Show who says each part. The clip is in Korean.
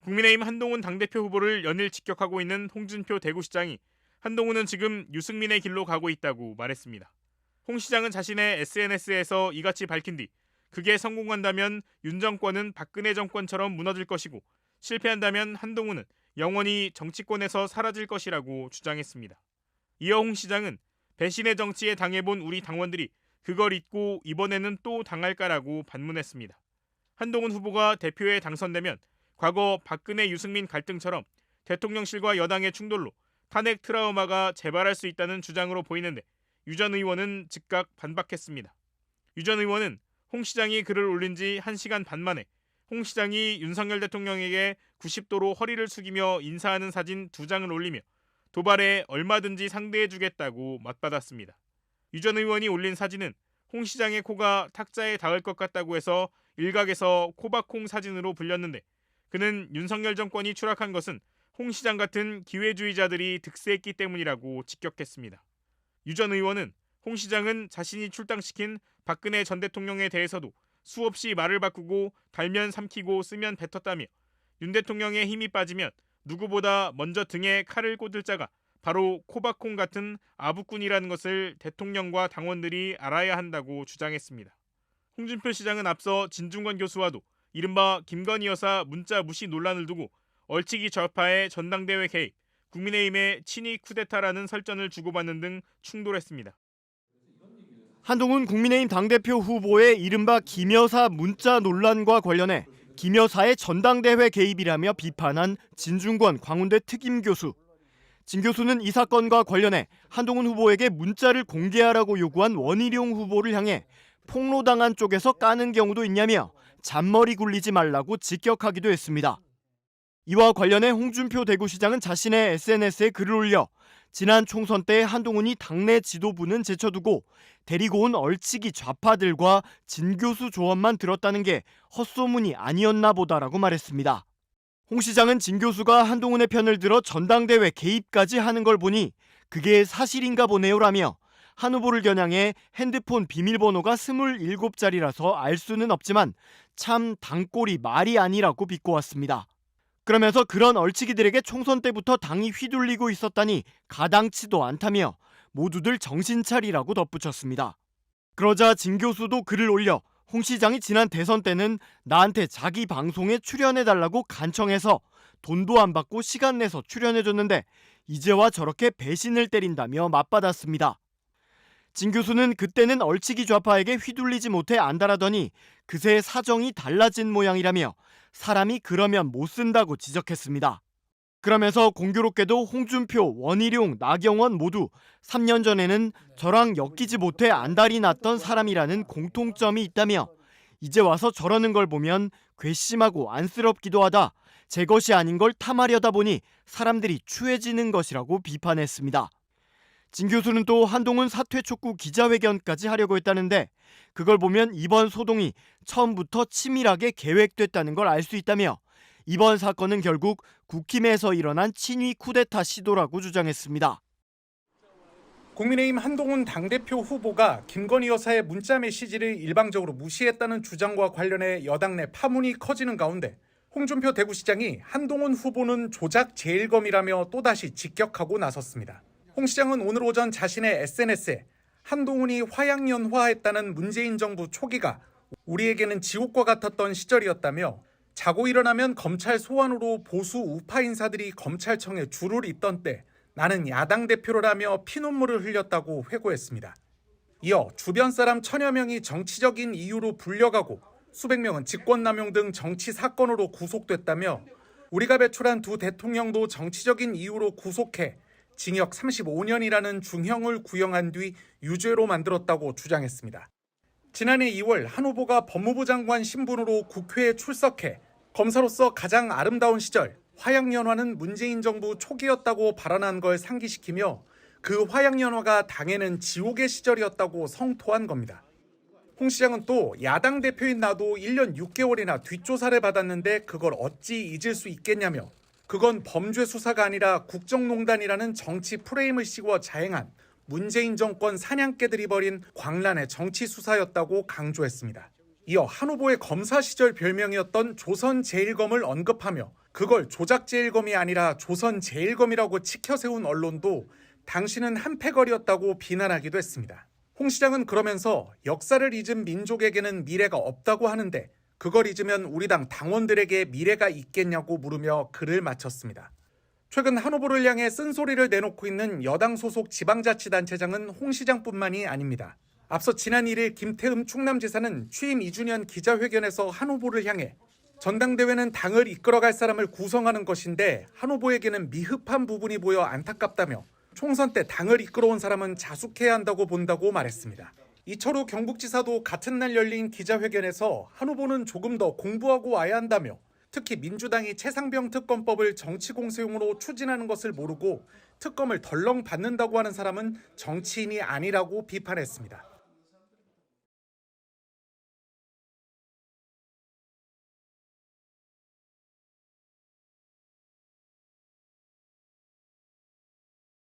Speaker 1: 국민의힘 한동훈 당대표 후보를 연일 직격하고 있는 홍준표 대구시장이 한동훈은 지금 유승민의 길로 가고 있다고 말했습니다. 홍 시장은 자신의 SNS에서 이같이 밝힌 뒤 그게 성공한다면 윤 정권은 박근혜 정권처럼 무너질 것이고 실패한다면 한동훈은 영원히 정치권에서 사라질 것이라고 주장했습니다. 이어 홍 시장은 배신의 정치에 당해본 우리 당원들이 그걸 잊고 이번에는 또 당할까라고 반문했습니다. 한동훈 후보가 대표에 당선되면 과거 박근혜 유승민 갈등처럼 대통령실과 여당의 충돌로 탄핵 트라우마가 재발할 수 있다는 주장으로 보이는데 유 전 의원은 즉각 반박했습니다. 유 전 의원은 홍 시장이 글을 올린 지 1시간 반 만에 홍 시장이 윤석열 대통령에게 90도로 허리를 숙이며 인사하는 사진 2장을 올리며 도발에 얼마든지 상대해주겠다고 맞받았습니다. 유 전 의원이 올린 사진은 홍 시장의 코가 탁자에 닿을 것 같다고 해서 일각에서 코박홍 사진으로 불렸는데 그는 윤석열 정권이 추락한 것은 홍 시장 같은 기회주의자들이 득세했기 때문이라고 직격했습니다. 유 전 의원은 홍 시장은 자신이 출당시킨 박근혜 전 대통령에 대해서도 수없이 말을 바꾸고 달면 삼키고 쓰면 뱉었다며 윤 대통령의 힘이 빠지면 누구보다 먼저 등에 칼을 꽂을 자가 바로 코박홍 같은 아부꾼이라는 것을 대통령과 당원들이 알아야 한다고 주장했습니다. 홍준표 시장은 앞서 진중권 교수와도 이른바 김건희 여사 문자 무시 논란을 두고 얼치기 좌파의 전당대회 개입, 국민의힘의 친위 쿠데타라는 설전을 주고받는 등 충돌했습니다.
Speaker 2: 한동훈 국민의힘 당대표 후보의 이른바 김 여사 문자 논란과 관련해 김 여사의 전당대회 개입이라며 비판한 진중권 광운대 특임 교수. 진 교수는 이 사건과 관련해 한동훈 후보에게 문자를 공개하라고 요구한 원희룡 후보를 향해 폭로당한 쪽에서 까는 경우도 있냐며 잔머리 굴리지 말라고 직격하기도 했습니다. 이와 관련해 홍준표 대구시장은 자신의 SNS에 글을 올려 지난 총선 때 한동훈이 당내 지도부는 제쳐두고 데리고 온 얼치기 좌파들과 진 교수 조언만 들었다는 게 헛소문이 아니었나 보다라고 말했습니다. 홍 시장은 진 교수가 한동훈의 편을 들어 전당대회 개입까지 하는 걸 보니 그게 사실인가 보네요라며 한 후보를 겨냥해 핸드폰 비밀번호가 27자리라서 알 수는 없지만 참 당꼴이 말이 아니라고 비꼬았습니다. 그러면서 그런 얼치기들에게 총선 때부터 당이 휘둘리고 있었다니 가당치도 않다며 모두들 정신 차리라고 덧붙였습니다. 그러자 진 교수도 글을 올려 홍 시장이 지난 대선 때는 나한테 자기 방송에 출연해달라고 간청해서 돈도 안 받고 시간 내서 출연해줬는데 이제와 저렇게 배신을 때린다며 맞받았습니다. 진 교수는 그때는 얼치기 좌파에게 휘둘리지 못해 안달하더니 그새 사정이 달라진 모양이라며 사람이 그러면 못 쓴다고 지적했습니다. 그러면서 공교롭게도 홍준표, 원희룡, 나경원 모두 3년 전에는 저랑 엮이지 못해 안달이 났던 사람이라는 공통점이 있다며 이제 와서 저러는 걸 보면 괘씸하고 안쓰럽기도 하다. 제 것이 아닌 걸 탐하려다 보니 사람들이 추해지는 것이라고 비판했습니다. 진 교수는 또 한동훈 사퇴 촉구 기자회견까지 하려고 했다는데 그걸 보면 이번 소동이 처음부터 치밀하게 계획됐다는 걸 알 수 있다며 이번 사건은 결국 국힘에서 일어난 친위 쿠데타 시도라고 주장했습니다.
Speaker 3: 국민의힘 한동훈 당대표 후보가 김건희 여사의 문자 메시지를 일방적으로 무시했다는 주장과 관련해 여당 내 파문이 커지는 가운데 홍준표 대구시장이 한동훈 후보는 조작 제일검이라며 또다시 직격하고 나섰습니다. 홍 시장은 오늘 오전 자신의 SNS에 한동훈이 화양연화했다는 문재인 정부 초기가 우리에게는 지옥과 같았던 시절이었다며 자고 일어나면 검찰 소환으로 보수 우파 인사들이 검찰청에 줄을 잇던 때 나는 야당 대표라며 피눈물을 흘렸다고 회고했습니다. 이어 주변 사람 1000여 명이 정치적인 이유로 불려가고 수백 명은 직권남용 등 정치 사건으로 구속됐다며 우리가 배출한 두 대통령도 정치적인 이유로 구속해 징역 35년이라는 중형을 구형한 뒤 유죄로 만들었다고 주장했습니다. 지난해 2월 한 후보가 법무부 장관 신분으로 국회에 출석해 검사로서 가장 아름다운 시절 화양연화는 문재인 정부 초기였다고 발언한 걸 상기시키며 그 화양연화가 당에는 지옥의 시절이었다고 성토한 겁니다. 홍 시장은 또 야당 대표인 나도 1년 6개월이나 뒷조사를 받았는데 그걸 어찌 잊을 수 있겠냐며 그건 범죄 수사가 아니라 국정농단이라는 정치 프레임을 씌워 자행한 문재인 정권 사냥개들이 벌인 광란의 정치 수사였다고 강조했습니다. 이어 한 후보의 검사 시절 별명이었던 조선제일검을 언급하며 그걸 조작제일검이 아니라 조선제일검이라고 치켜세운 언론도 당신은 한패거리였다고 비난하기도 했습니다. 홍 시장은 그러면서 역사를 잊은 민족에게는 미래가 없다고 하는데 그걸 잊으면 우리 당 당원들에게 미래가 있겠냐고 물으며 글을 마쳤습니다. 최근 한 후보를 향해 쓴소리를 내놓고 있는 여당 소속 지방자치단체장은 홍 시장뿐만이 아닙니다. 앞서 지난 1일 김태흠 충남지사는 취임 2주년 기자회견에서 한 후보를 향해 전당대회는 당을 이끌어갈 사람을 구성하는 것인데 한 후보에게는 미흡한 부분이 보여 안타깝다며 총선 때 당을 이끌어온 사람은 자숙해야 한다고 본다고 말했습니다. 이철우 경북지사도 같은 날 열린 기자회견에서 한 후보는 조금 더 공부하고 와야 한다며 특히 민주당이 최상병 특검법을 정치 공세용으로 추진하는 것을 모르고 특검을 덜렁 받는다고 하는 사람은 정치인이 아니라고 비판했습니다.